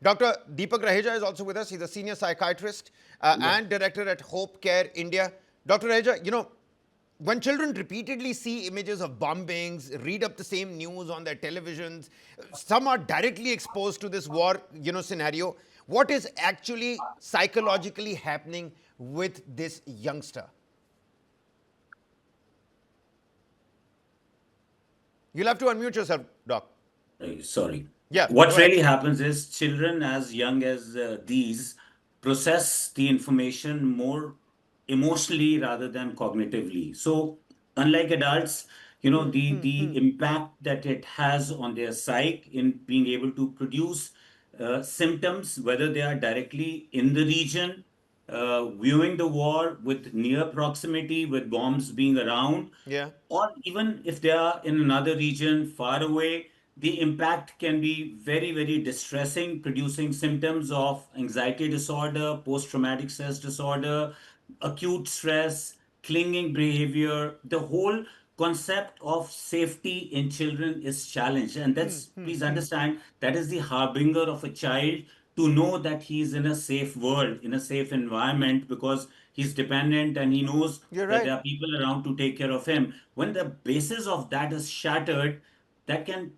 Dr. Deepak Raheja is also with us. He's a senior psychiatrist and director at Hope Care India. Dr. Raheja, when children repeatedly see images of bombings, read up the same news on their televisions, some are directly exposed to this war, scenario. What is actually psychologically happening with this youngster? You'll have to unmute yourself, Doc. Sorry. Yeah, go What ahead. really happens is children as young as these process the information more emotionally rather than cognitively. So, unlike adults, the impact that it has on their psyche in being able to produce symptoms, whether they are directly in the region, viewing the war with near proximity, with bombs being around, Yeah. or even if they are in another region far away, the impact can be very, very distressing, producing symptoms of anxiety disorder, post traumatic stress disorder, acute stress, clinging behavior. The whole concept of safety in children is challenged. And that's, please understand, that is the harbinger of a child to know that he is in a safe world, in a safe environment, because he's dependent and he knows You're that right. there are people around to take care of him. When the basis of that is shattered, that can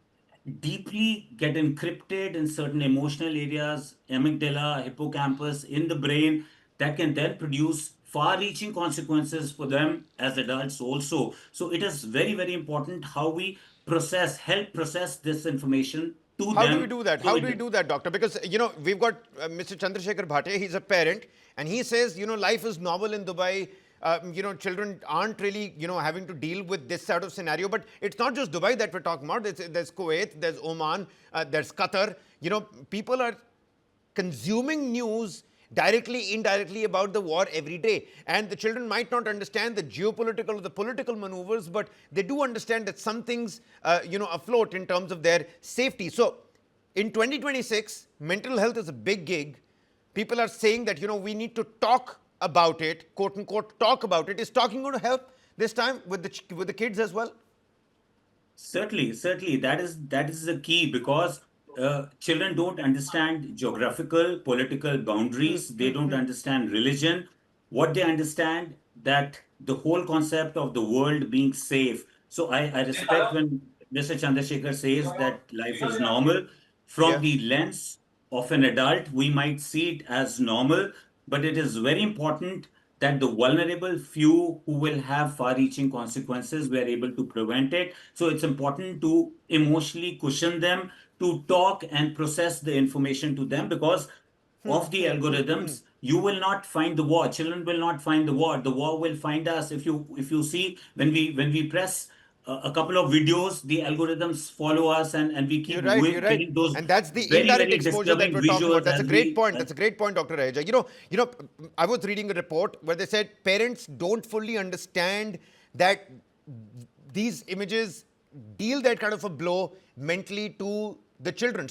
deeply get encrypted in certain emotional areas, amygdala, hippocampus in the brain, that can then produce far reaching consequences for them as adults also. So it is very, very important how we help process this information to How do we them. do that? So How do we it do that, doctor? Because, we've got Mr. Chandrasekhar Bhatia, he's a parent, and he says, life is normal in Dubai. Children aren't really, having to deal with this sort of scenario. But it's not just Dubai that we're talking about. There's Kuwait, there's Oman, there's Qatar. People are consuming news directly, indirectly about the war every day. And the children might not understand the geopolitical or the political maneuvers, but they do understand that some things, afloat in terms of their safety. So in 2026, mental health is a big gig. People are saying that, we need to talk about it, quote unquote, talk about it. Is talking going to help this time with the kids as well? certainly, certainly, that is the key because children don't understand geographical, political boundaries. They don't understand religion. What they understand that the whole concept of the world being safe. So I respect when Mr. Chandrasekhar says that life is normal. From Yeah. the lens of an adult, we might see it as normal, but it is very important that the vulnerable few who will have far reaching consequences were able to prevent it. So it's important to emotionally cushion them, to talk and process the information to them because of the algorithms. You will not find the war. Children will not find the war. The war will find us. If you see when we press a couple of videos, the algorithms follow us and we You're keep right, you're right. getting those And that's the very, indirect very exposure that disturbing we're talking about. visuals That's a as great we point. That's a great point, Dr. Raheja. I was reading a report where they said parents don't fully understand that these images deal that kind of a blow mentally to the children.